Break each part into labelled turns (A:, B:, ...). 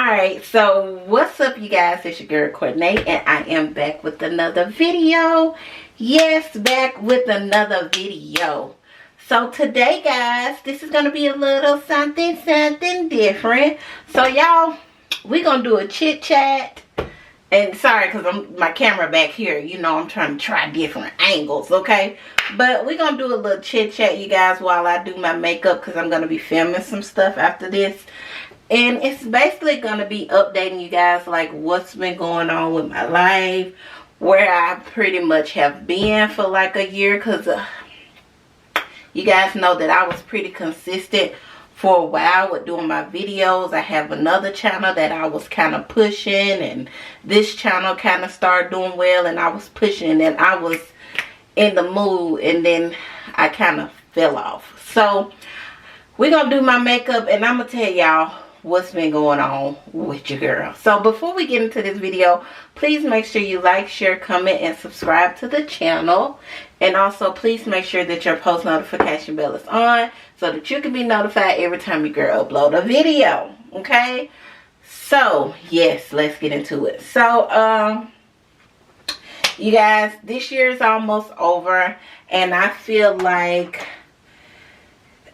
A: Alright, so what's up, you guys? It's your girl Courtenay, and I am back with another video. Yes, back with another video. So today, guys, this is going to be a little something different. So y'all, we're going to do a chit chat. And sorry, because my camera back here, you know, I'm trying to try different angles, okay? But we're going to do a little chit chat, you guys, while I do my makeup, because I'm going to be filming some stuff after this. And it's basically going to be updating you guys, like, what's been going on with my life, where I pretty much have been for like a year, because you guys know that I was pretty consistent for a while with doing my videos. I have another channel that I was kind of pushing, and this channel kind of started doing well, and I was pushing, and I was in the mood, and then I kind of fell off. So we're going to do my makeup, and I'm going to tell y'all what's been going on with your girl. So before we get into this video, please make sure you like, share, comment, and subscribe to the channel. And also please make sure that your post notification bell is on so that you can be notified every time your girl upload a video. Okay, so yes, let's get into it. So you guys, this year is almost over, and I feel like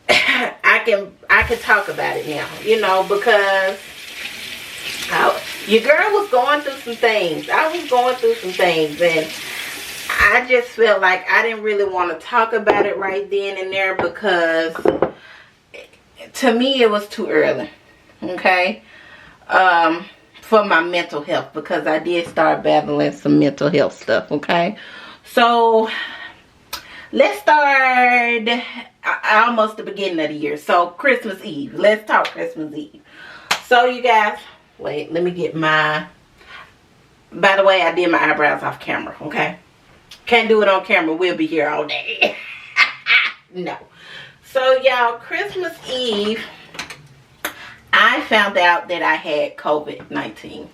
A: I can talk about it now, you know, because your girl was going through some things. I was going through some things, and I just felt like I didn't really want to talk about it right then and there, because to me it was too early, okay, for my mental health, because I did start battling some mental health stuff, okay. So let's start almost the beginning of the year. So Christmas Eve. Let's talk Christmas Eve. So you guys, wait, let me get my, by the way, I did my eyebrows off camera, okay? Can't do it on camera. We'll be here all day. No. So y'all, Christmas Eve, I found out that I had COVID-19.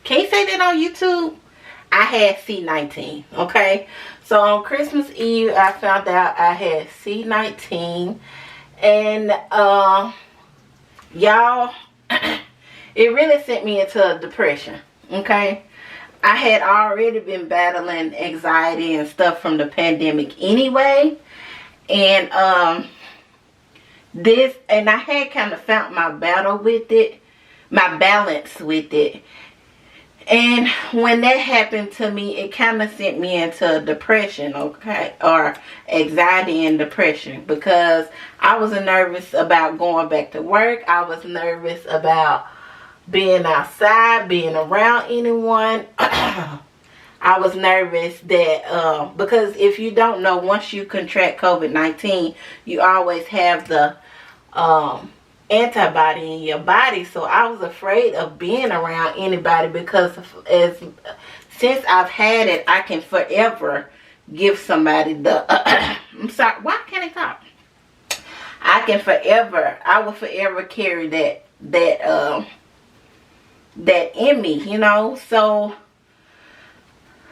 A: Can you say that on YouTube? I had C19, okay? So on Christmas Eve, I found out I had C19, and y'all, it really sent me into a depression, okay? I had already been battling anxiety and stuff from the pandemic anyway, and I had kind of found my battle with it, my balance with it. And when that happened to me, it kind of sent me into depression, okay, or anxiety and depression, because I was nervous about going back to work. I was nervous about being outside, being around anyone. I was nervous that, because if you don't know, once you contract COVID-19, you always have the antibody in your body. So I was afraid of being around anybody, because since I've had it, I can forever give somebody the I'm sorry, why can't I talk? I will forever carry that in me, you know. So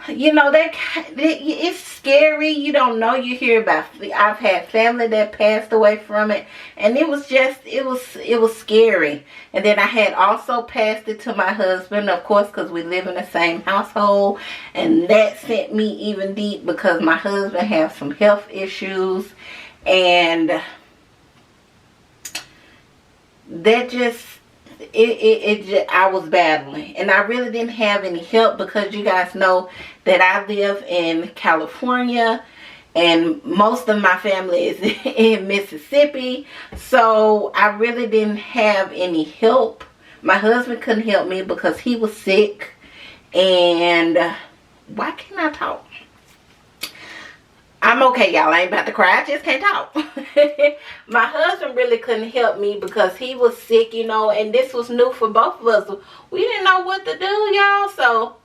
A: you know, that it's scary. You don't know. You hear about, I've had family that passed away from it, and it was just, it was scary. And then I had also passed it to my husband, of course, because we live in the same household, and that sent me even deep, because my husband has some health issues, and that just, I was battling, and I really didn't have any help, because you guys know that I live in California, and most of my family is in Mississippi. So I really didn't have any help. My husband couldn't help me because he was sick. And why can't I talk? I'm okay, y'all. I ain't about to cry. I just can't talk. My husband really couldn't help me because he was sick, you know, and this was new for both of us. We didn't know what to do, y'all. So,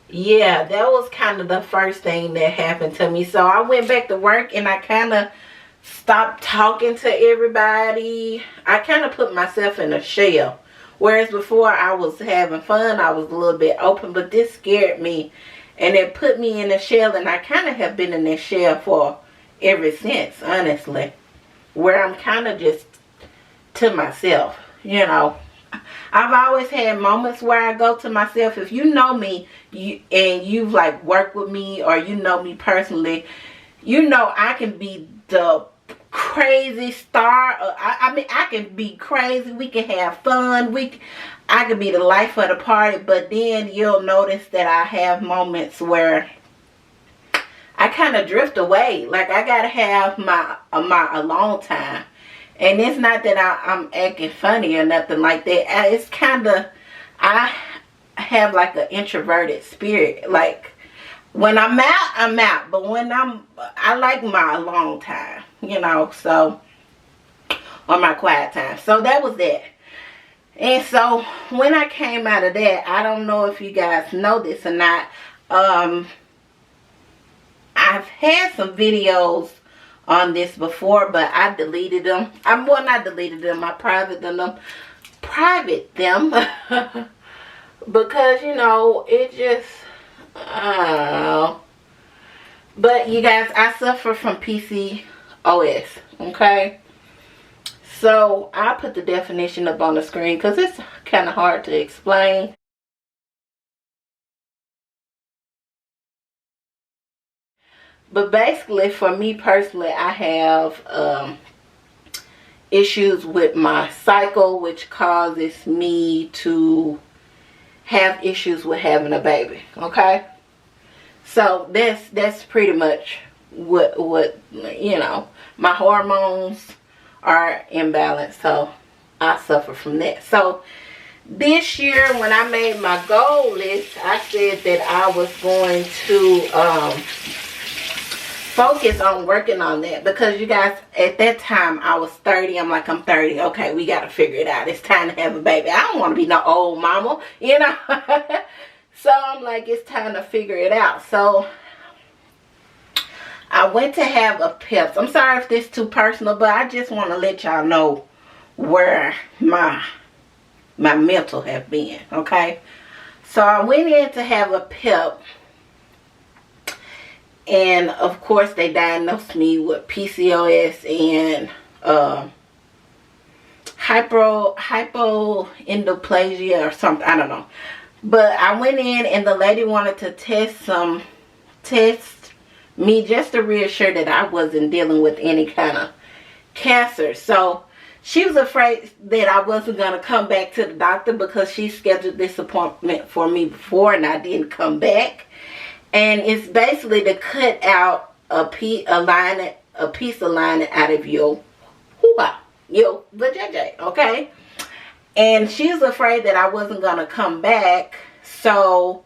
A: yeah, that was kind of the first thing that happened to me. So I went back to work, and I kind of stopped talking to everybody. I kind of put myself in a shell. Whereas before I was having fun, I was a little bit open, but this scared me, and it put me in a shell, and I kind of have been in this shell for ever since, honestly, where I'm kind of just to myself, you know. I've always had moments where I go to myself. If you know me, and you've like worked with me, or you know me personally, you know I can be the crazy star. I mean, I can be crazy. We can have fun. I can be the life of the party. But then you'll notice that I have moments where I kind of drift away. Like I gotta have my alone time. And it's not that I'm acting funny or nothing like that. It's kind of, I have like an introverted spirit. Like when I'm out, I'm out. But when I like my alone time, you know, so, or my quiet time. So that was that. And so when I came out of that, I don't know if you guys know this or not. I've had some videos on this before, but I deleted them. Well, not deleted them. I private them because, you know, it just, I don't know. But you guys, I suffer from PCOS, okay? So I'll put the definition up on the screen because it's kind of hard to explain. But basically, for me personally, I have issues with my cycle, which causes me to have issues with having a baby. Okay, so that's pretty much what you know. My hormones are imbalanced, so I suffer from that. So this year, when I made my goal list, I said that I was going to focus on working on that, because you guys, at that time I was 30. I'm like, I'm 30, okay, we got to figure it out. It's time to have a baby. I don't want to be no old mama, you know. So I'm like, it's time to figure it out. So I went to have a PEPs. I'm sorry if this is too personal, but I just want to let y'all know where my mental have been, okay? So I went in to have a PEP. And of course they diagnosed me with PCOS and hypoendoplasia or something. I don't know. But I went in and the lady wanted to test me just to reassure that I wasn't dealing with any kind of cancer. So she was afraid that I wasn't going to come back to the doctor because she scheduled this appointment for me before and I didn't come back. And it's basically to cut out a piece of lining out of your vajayjay, okay? And she was afraid that I wasn't going to come back. So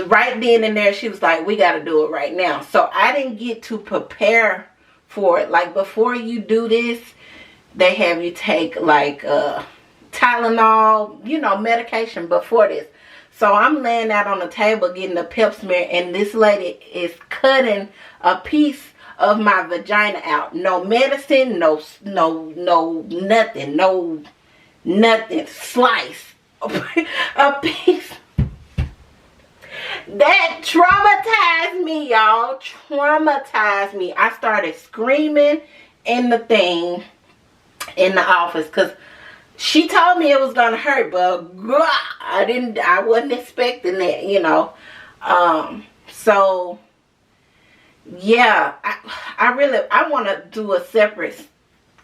A: right then and there, she was like, we got to do it right now. So I didn't get to prepare for it. Like before you do this, they have you take like Tylenol, you know, medication before this. So I'm laying out on the table getting a pep smear, and this lady is cutting a piece of my vagina out. No medicine, no nothing, nothing. Slice a piece. That traumatized me, y'all. Traumatized me. I started screaming in the thing in the office because she told me it was gonna hurt, but I wasn't expecting that, you know. So yeah, I want to do a separate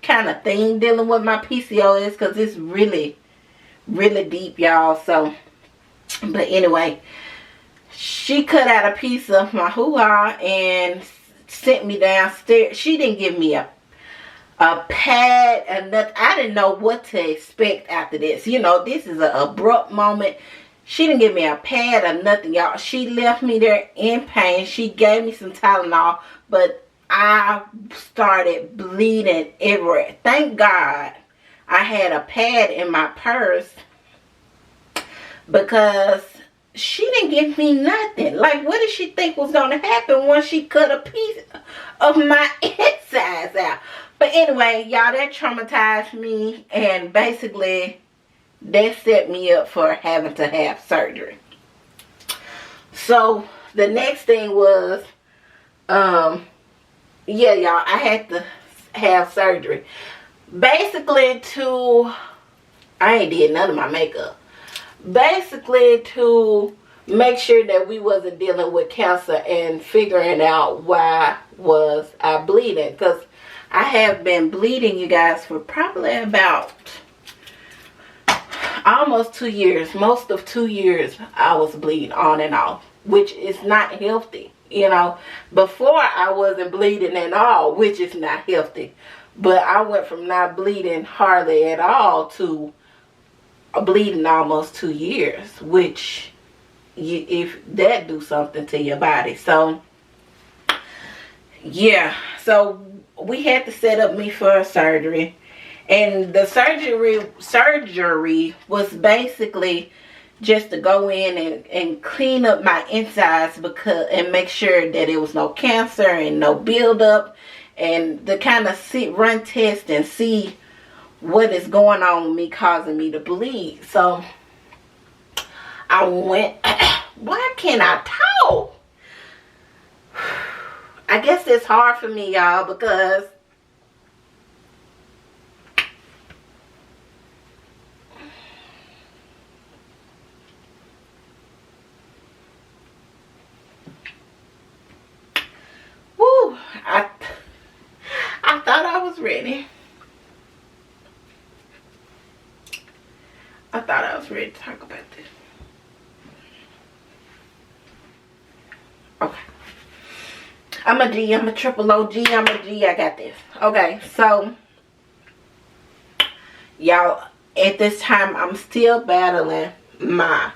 A: kind of thing dealing with my PCOS because it's really deep, y'all. So, but anyway, she cut out a piece of my hoo-ha and sent me downstairs. She didn't give me a pad and nothing. I didn't know what to expect after this. You know, this is an abrupt moment. She didn't give me a pad or nothing, y'all. She left me there in pain. She gave me some Tylenol, but I started bleeding everywhere. Thank God I had a pad in my purse because she didn't give me nothing. Like, what did she think was going to happen once she cut a piece of my insides out? But anyway, y'all, that traumatized me, and basically that set me up for having to have surgery. So the next thing was, yeah, y'all, I had to have surgery. basically to, I ain't did none of my makeup. Basically to make sure that we wasn't dealing with cancer and figuring out why was I bleeding. Because I have been bleeding, you guys, for probably about almost 2 years. Most of 2 years I was bleeding on and off, which is not healthy. You know, before I wasn't bleeding at all, which is not healthy. But I went from not bleeding hardly at all to bleeding almost 2 years, which if that do something to your body. So yeah, so we had to set up me for a surgery, and the surgery was basically just to go in and clean up my insides and make sure that there was no cancer and no buildup, and to kind of run tests and see what is going on with me causing me to bleed. So I went, why can't I talk? I guess it's hard for me, y'all, because woo, I thought I was ready. I thought I was ready to talk about this. Okay. I'm a G, I'm a triple OG, I'm a G, I got this. Okay, so y'all, at this time I'm still battling my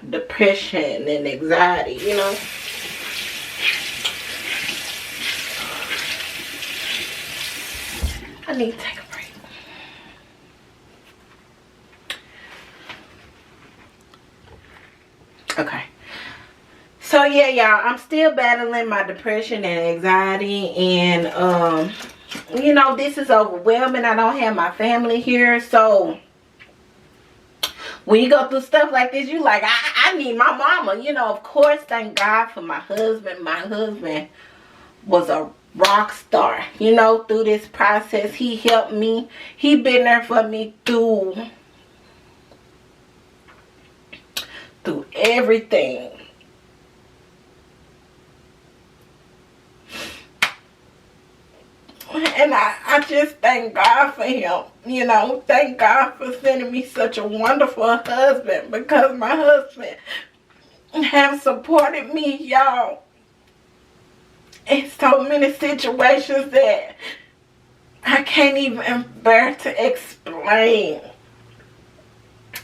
A: depression and anxiety, you know. I need to take a break. Okay. So yeah, y'all, I'm still battling my depression and anxiety, and you know, this is overwhelming. I don't have my family here, so when you go through stuff like this, you like, I need my mama. You know, of course, thank God for my husband. My husband was a rock star, you know, through this process. He helped me. He been there for me through everything. And I just thank God for him, you know. Thank God for sending me such a wonderful husband, because my husband have supported me, y'all, in so many situations that I can't even bear to explain.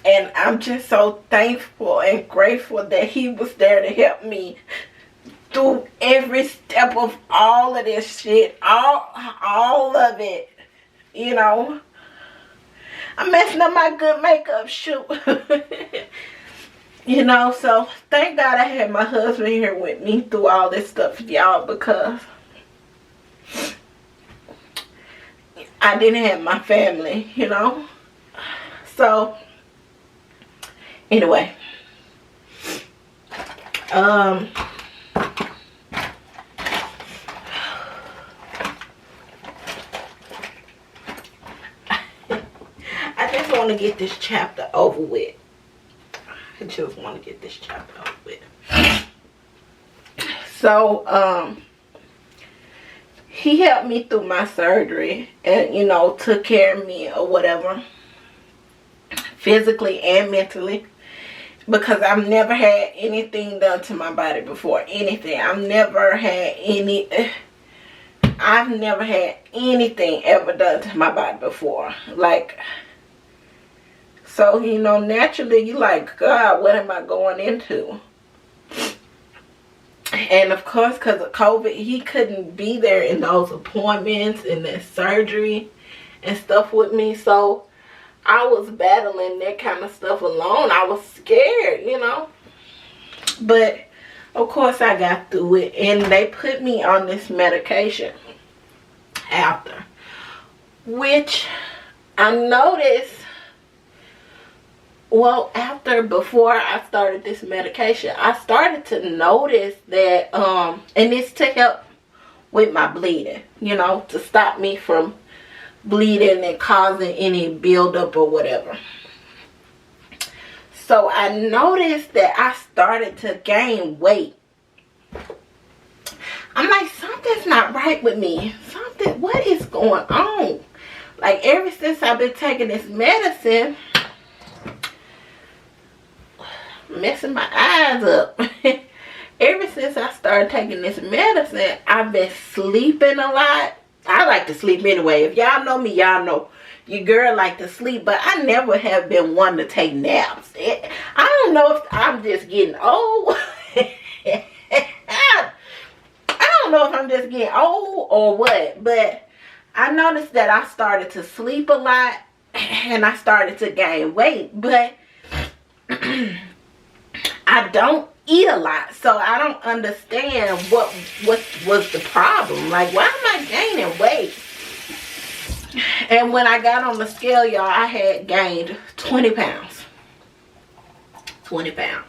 A: And I'm just so thankful and grateful that he was there to help me through every step of all of this shit. All of it. You know. I'm messing up my good makeup shoot. You know, so thank God I had my husband here with me through all this stuff, y'all, because I didn't have my family, you know. So anyway, I just want to get this chapter over with. I just want to get this chapter over with. So, he helped me through my surgery and, you know, took care of me or whatever, physically and mentally, because I've never had anything done to my body before. Anything. I've never had anything ever done to my body before. Like, so, you know, naturally you like, God, what am I going into? And of course, because of COVID, he couldn't be there in those appointments and that surgery and stuff with me. So I was battling that kind of stuff alone. I was scared, you know. But of course I got through it, and they put me on this medication after, which I noticed Well, before I started this medication, I started to notice that, and it's to help with my bleeding, you know, to stop me from bleeding and causing any buildup or whatever. So I noticed that I started to gain weight. I'm like, something's not right with me. What is going on? Like, ever since I've been taking this medicine, messing my eyes up. Ever since I started taking this medicine, I've been sleeping a lot. I like to sleep anyway. If y'all know me, y'all know your girl like to sleep, but I never have been one to take naps. I don't know if I'm just getting old. I don't know if I'm just getting old or what, but I noticed that I started to sleep a lot and I started to gain weight, but I don't eat a lot, so I don't understand what was the problem. Like, why am I gaining weight? And when I got on the scale, y'all, I had gained 20 pounds. 20 pounds.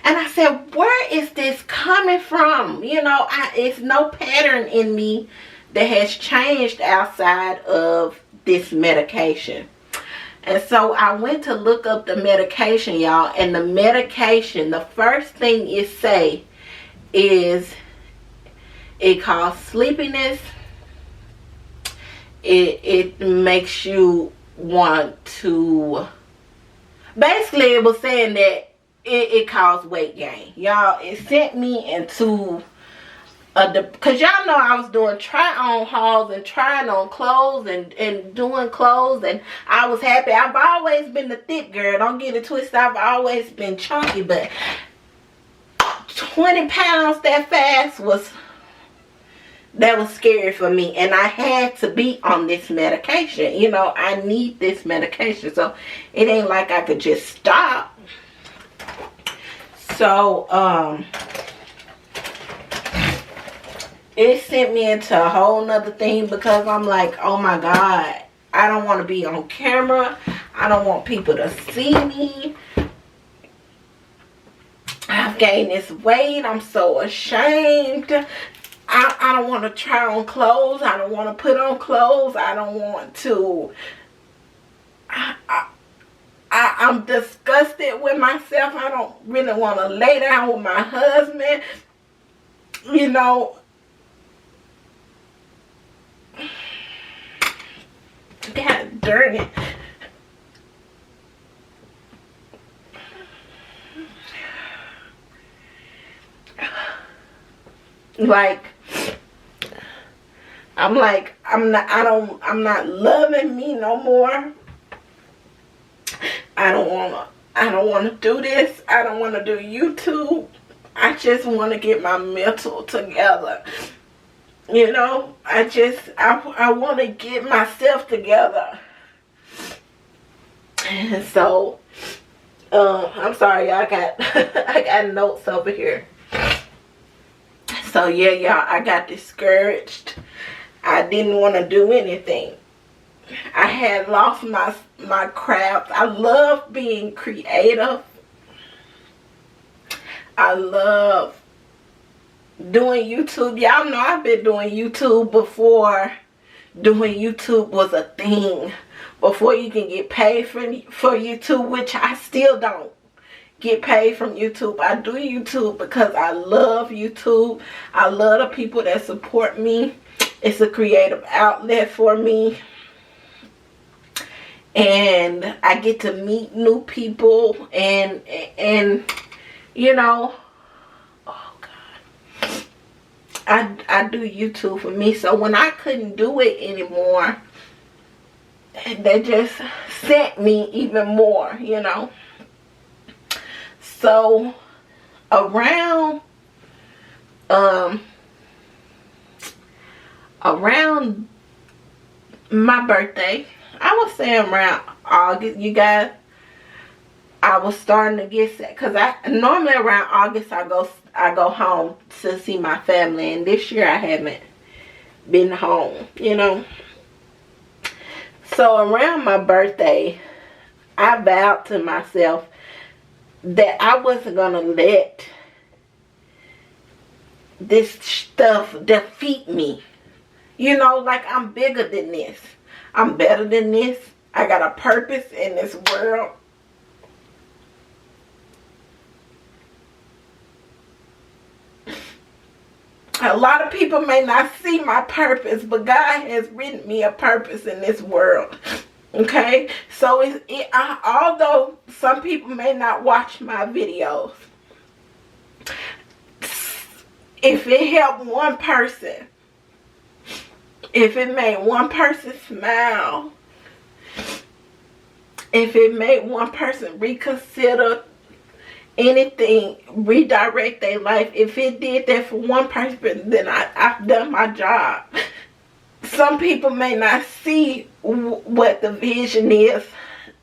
A: And I said, where is this coming from? You know, it's no pattern in me that has changed outside of this medication. And so I went to look up the medication, y'all. And the medication, the first thing it say is it causes sleepiness. It makes you want to... Basically, it was saying that it caused weight gain. Y'all, it sent me into... Because y'all know I was doing try-on hauls and trying on clothes and doing clothes, and I was happy. I've always been the thick girl. Don't get it twisted. I've always been chunky, but 20 pounds that fast was scary for me, and I had to be on this medication. You know, I need this medication, so it ain't like I could just stop. So, it sent me into a whole nother thing, because I'm like, oh my God, I don't want to be on camera. I don't want people to see me. I've gained this weight. I'm so ashamed. I don't want to try on clothes. I don't want to put on clothes. I don't want to. I'm disgusted with myself. I don't really want to lay down with my husband. You know. God darn it. Like, I'm like, I'm not loving me no more. I don't wanna do this. I don't wanna do YouTube. I just wanna get my mental together. You know, I want to get myself together. And so, I'm sorry, y'all. I got notes over here. So yeah, y'all, I got discouraged. I didn't want to do anything. I had lost my craft. I love being creative. I love doing YouTube. Y'all know I've been doing YouTube before doing YouTube was a thing. Before you can get paid for YouTube, which I still don't get paid from YouTube. I do YouTube because I love YouTube. I love the people that support me. It's a creative outlet for me. And I get to meet new people and you know, I do YouTube for me. So when I couldn't do it anymore, they just sent me even more, you know. So around my birthday, I was saying around August, you guys, I was starting to get sick, because I normally around August I go home to see my family, and this year I haven't been home, you know. So around my birthday, I vowed to myself that I wasn't going to let this stuff defeat me. You know, like I'm bigger than this. I'm better than this. I got a purpose in this world. A lot of people may not see my purpose, but God has written me a purpose in this world. Okay? So although some people may not watch my videos, if it helped one person, if it made one person smile, if it made one person reconsider anything, redirect their life, if it did that for one person, then I've done my job. Some people may not see what the vision is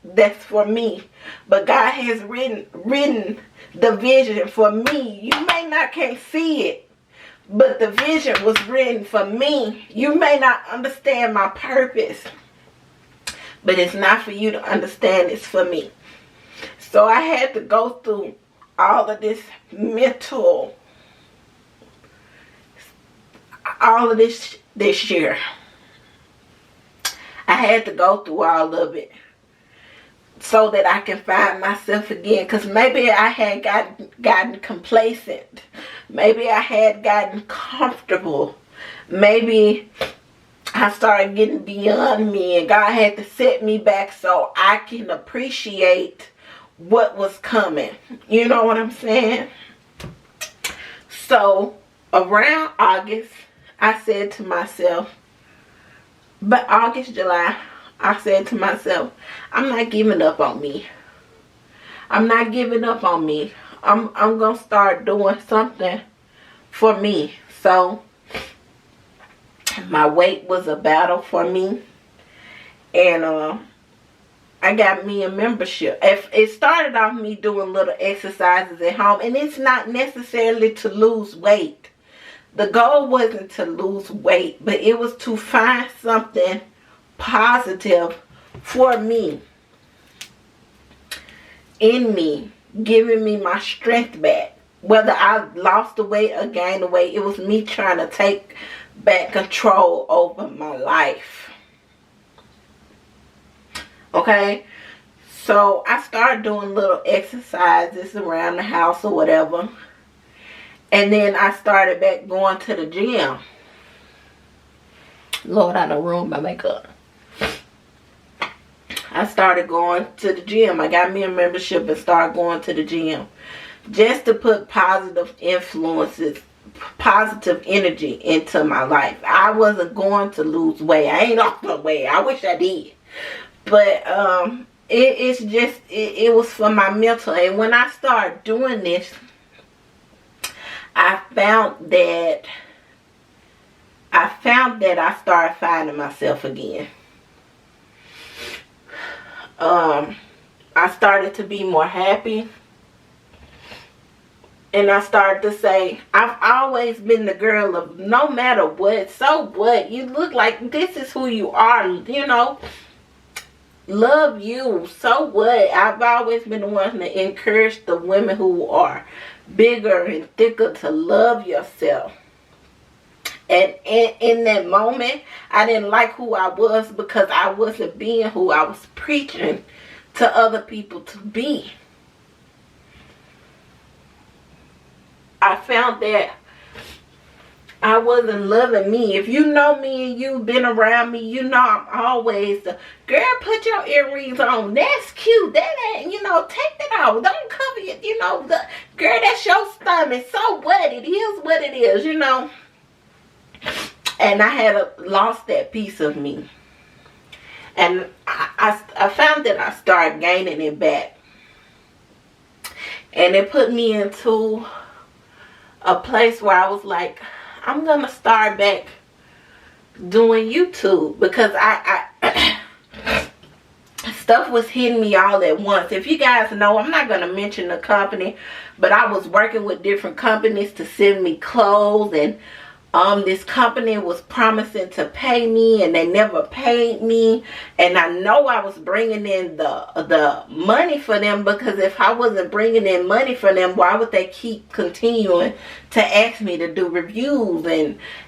A: that's for me, but God has written the vision for me. You may not can't see it, but the vision was written for me. You may not understand my purpose, but it's not for you to understand. It's for me. So I had to go through all of this mental, all of this year. I had to go through all of it so that I can find myself again. Because maybe I had gotten complacent. Maybe I had gotten comfortable. Maybe I started getting beyond me, and God had to set me back so I can appreciate what was coming. You know what I'm saying? So around August, I said to myself, but August, July, I said to myself, I'm not giving up on me. I'm not giving up on me. I'm going to start doing something for me. So my weight was a battle for me. And I got me a membership. It started off me doing little exercises at home. And it's not necessarily to lose weight. The goal wasn't to lose weight, but it was to find something positive for me, in me, giving me my strength back. Whether I lost the weight or gained the weight, it was me trying to take back control over my life. Okay? So I started doing little exercises around the house or whatever. And then I started back going to the gym. Lord, I done ruined my makeup. I started going to the gym. I got me a membership and started going to the gym. Just to put positive influences, positive energy into my life. I wasn't going to lose weight. I ain't off the weight. I wish I did. But it was for my mental. And when I started doing this, I found that I started finding myself again. I started to be more happy. And I started to say, I've always been the girl of no matter what, so what, you look like this is who you are, you know, love you, so what. I've always been the one to encourage the women who are bigger and thicker to love yourself. And in that moment, I didn't like who I was because I wasn't being who I was preaching to other people to be. I found that I wasn't loving me. If you know me and you've been around me, you know I'm always the girl, put your earrings on. That's cute. That ain't, you know, take that off. Don't cover it. You know, the girl, that's your stomach. So what? It is what it is, you know. And I had lost that piece of me. And I found that I started gaining it back. And it put me into a place where I was like, I'm gonna start back doing YouTube, because I stuff was hitting me all at once. If you guys know, I'm not gonna mention the company, but I was working with different companies to send me clothes and this company was promising to pay me and they never paid me, and I know I was bringing in the money for them, because if I wasn't bringing in money for them, why would they keep continuing to ask me to do reviews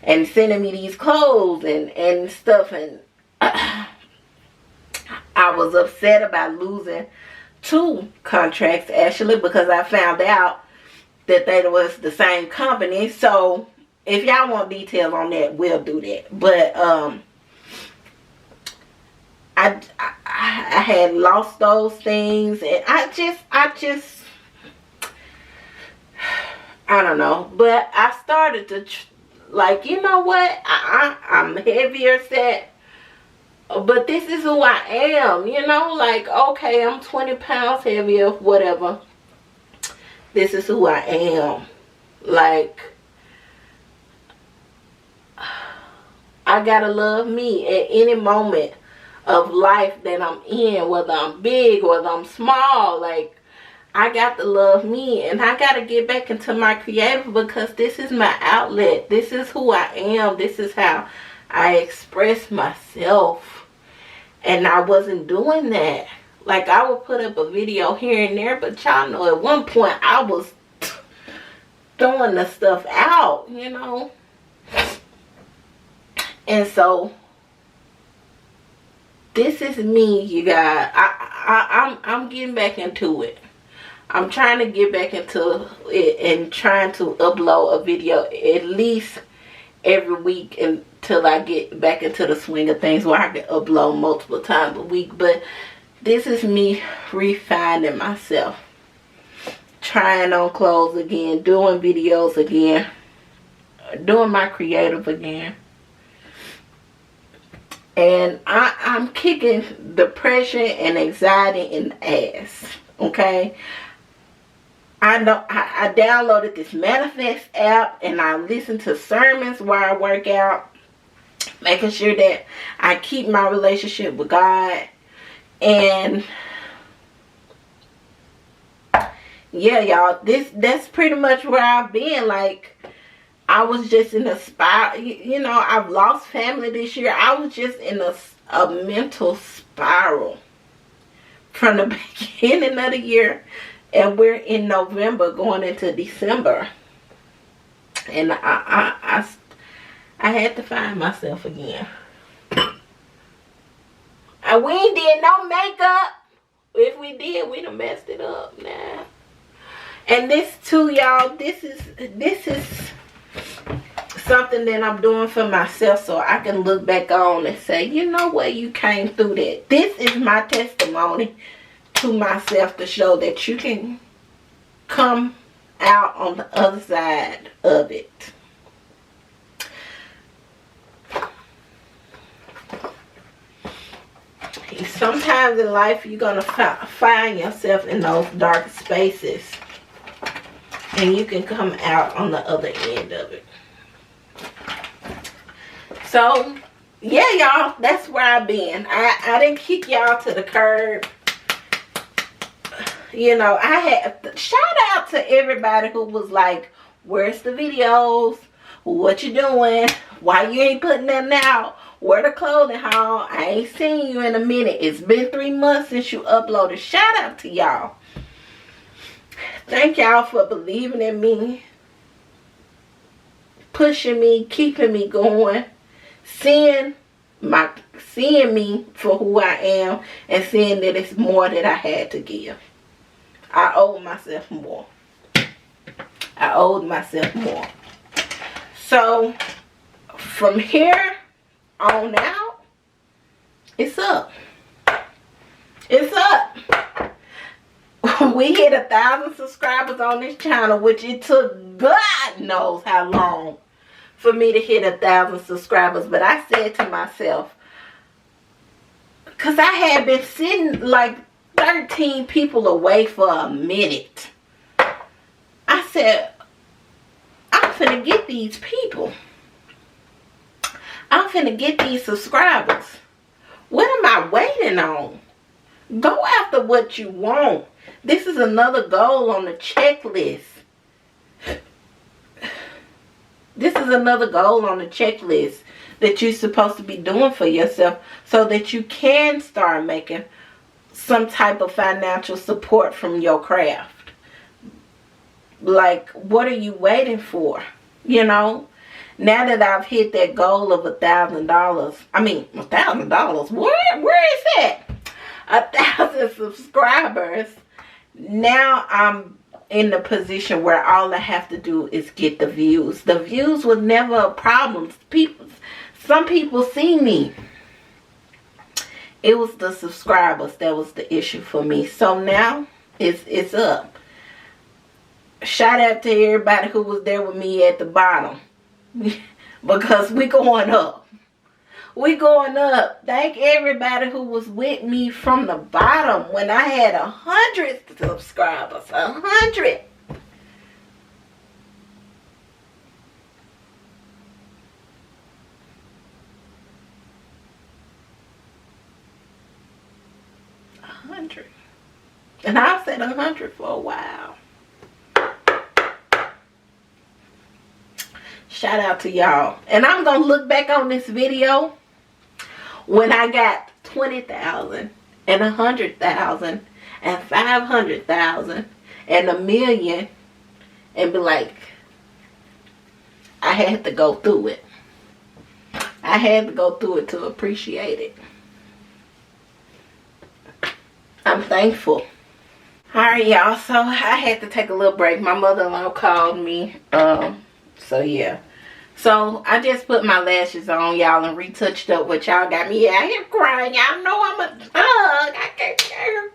A: and sending me these clothes and stuff. And I was upset about losing 2 contracts actually, because I found out that they was the same company. So if y'all want details on that, we'll do that. But I had lost those things, and I don't know. But I started to like, you know what? I'm heavier set, but this is who I am. You know, like, okay, I'm 20 pounds heavier, whatever. This is who I am. Like, I gotta love me at any moment of life that I'm in, whether I'm big, whether I'm small. Like, I got to love me, and I gotta get back into my creative, because this is my outlet. This is who I am. This is how I express myself, and I wasn't doing that. Like, I would put up a video here and there, but y'all know at one point I was throwing the stuff out, you know. And so this is me, you guys. I'm getting back into it. I'm trying to get back into it and trying to upload a video at least every week until I get back into the swing of things where I can upload multiple times a week. But this is me refining myself, trying on clothes again, doing videos again, doing my creative again. And I'm kicking depression and anxiety in the ass. Okay, I downloaded this Manifest app, and I listen to sermons while I work out, making sure that I keep my relationship with God. And yeah, y'all, that's pretty much where I've been. Like, I was just in a spiral. You know, I've lost family this year. I was just in a mental spiral from the beginning of the year, and we're in November going into December, and I had to find myself again. And we ain't did no makeup. If we did, we done messed it up now. And this too, y'all, this is something that I'm doing for myself, so I can look back on and say, you know what, you came through that. This is my testimony to myself, to show that you can come out on the other side of it. Sometimes in life you're going to find yourself in those dark spaces, and you can come out on the other end of it. So yeah, y'all, that's where I've been. I didn't kick y'all to the curb. You know, I had shout out to everybody who was like, where's the videos? What you doing? Why you ain't putting them out? Where the clothing haul? I ain't seen you in a minute. It's been 3 months since you uploaded. Shout out to y'all. Thank y'all for believing in me, pushing me, keeping me going, seeing me for who I am, and seeing that it's more that I had to give. I owed myself more. I owed myself more. So from here on out, it's up. It's up. We hit 1,000 subscribers on this channel, which it took God knows how long for me to hit 1,000 subscribers. But I said to myself, because I had been sitting like 13 people away for a minute, I said, I'm finna get these people. I'm finna get these subscribers. What am I waiting on? Go after what you want. This is another goal on the checklist. This is is another goal on the checklist that you're supposed to be doing for yourself so that you can start making some type of financial support from your craft. Like, what are you waiting for? You know, now that I've hit that goal of $1,000, I mean, $1,000, where is that? 1,000 subscribers. Now I'm in the position where all I have to do is get the views. The views was never a problem. Some people see me. It was the subscribers that was the issue for me. So now it's up. Shout out to everybody who was there with me at the bottom. Because we going up. We going up. Thank everybody who was with me from the bottom when I had 100 subscribers. 100. And I've said 100 for a while. Shout out to y'all. And I'm going to look back on this video when I got 20,000 and 100,000 and 500,000 and 1,000,000 and be like, I had to go through it. I had to go through it to appreciate it. I'm thankful. Alright, y'all. So I had to take a little break. My mother-in-law called me. So yeah. So I just put my lashes on, y'all, and retouched up what y'all got me out here crying. Y'all know I'm a thug. I can't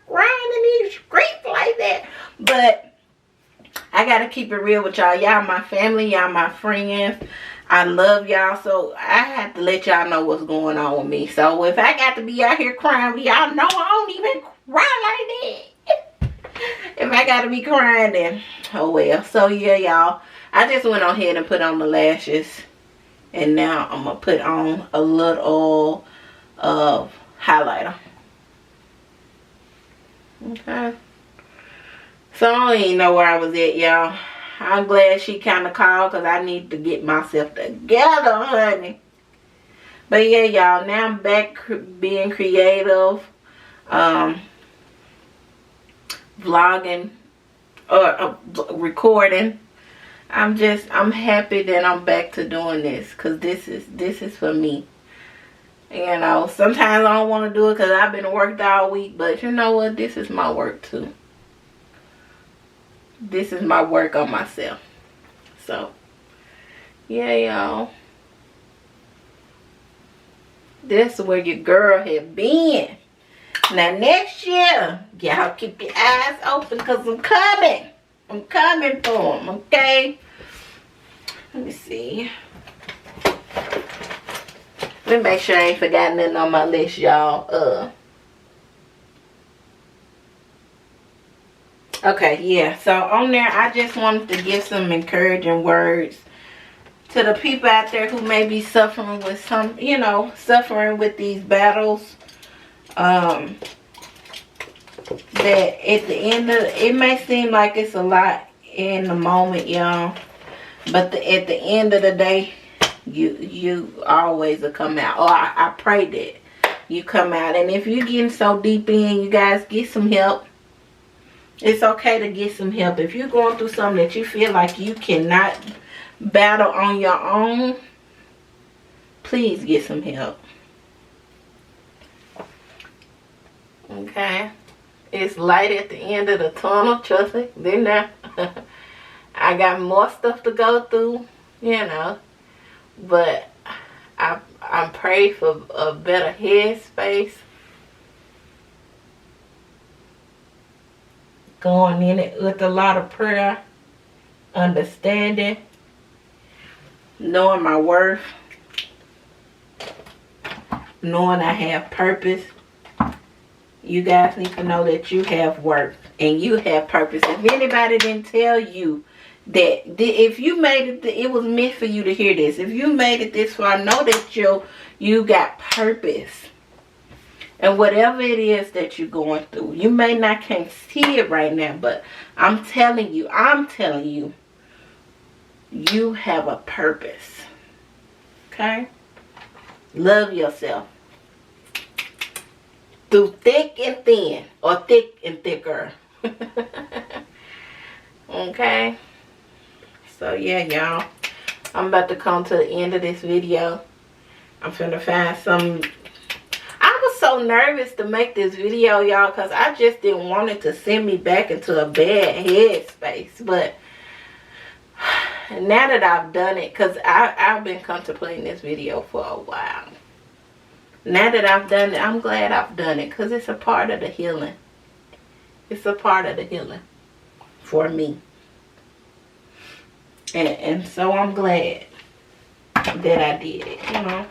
A: crying in these streets like that. But I gotta keep it real with y'all. Y'all my family, y'all my friends. I love y'all, so I have to let y'all know what's going on with me. So if I got to be out here crying, y'all know I don't even cry like that. If I got to be crying, then oh well. So yeah, y'all, I just went on ahead and put on the lashes, and now I'm gonna put on a little of highlighter. Okay. So I don't even know where I was at, y'all. I'm glad she kind of called because I need to get myself together, honey. But yeah, y'all, now I'm back being creative, vlogging, or recording. I'm happy that I'm back to doing this because this is for me. You know, sometimes I don't want to do it because I've been worked all week, but you know what? This is my work too. This is my work on myself. So, yeah, y'all. That's where your girl had been. Now, next year, y'all keep your eyes open because I'm coming. I'm coming for them, okay? Let me see. Let me make sure I ain't forgotten nothing on my list, y'all. Okay, yeah. So on there, I just wanted to give some encouraging words to the people out there who may be suffering with some, you know, suffering with these battles. That at the end of it may seem like it's a lot in the moment, y'all, but at the end of the day, you always will come out. Or I pray that you come out. And if you're getting so deep in, you guys get some help. It's okay to get some help. If you're going through something that you feel like you cannot battle on your own, please get some help. Okay? It's light at the end of the tunnel, trust me. Then now, I got more stuff to go through, you know. But I'm praying for a better headspace. Going in it with a lot of prayer, understanding, knowing my worth, knowing I have purpose. You guys need to know that you have worth and you have purpose. If anybody didn't tell you that, if you made it, it was meant for you to hear this. If you made it this far, know that you got purpose. And whatever it is that you're going through, you may not can't see it right now, but I'm telling you, You have a purpose. Okay? Love yourself. Through thick and thin. Or thick and thicker. Okay? So yeah, y'all. I'm about to come to the end of this video. I'm finna find some. I was so nervous to make this video, y'all, because I just didn't want it to send me back into a bad headspace. But now that I've done it, because I've been contemplating this video for a while. Now that I've done it, I'm glad I've done it, because it's a part of the healing. It's a part of the healing for me. And so I'm glad that I did it, you know.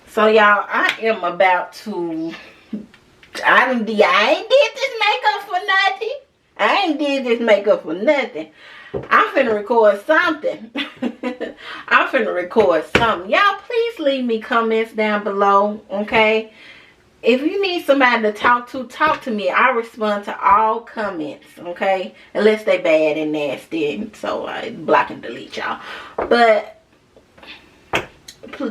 A: So y'all, I am about to, I ain't did this makeup for nothing. I ain't did this makeup for nothing. I'm finna record something. I'm finna record something. Y'all, please leave me comments down below, okay? If you need somebody to talk to me. I respond to all comments, okay? Unless they bad and nasty, so I block and delete y'all. But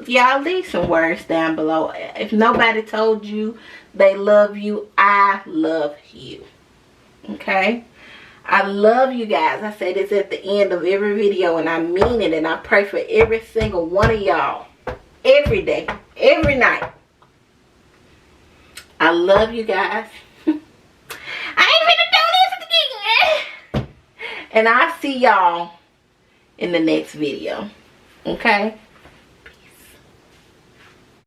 A: y'all leave some words down below. If nobody told you they love you, I love you. Okay? I love you guys. I say this at the end of every video, and I mean it, and I pray for every single one of y'all. Every day. Every night. I love you guys. I ain't gonna do this again. And I'll see y'all in the next video. Okay?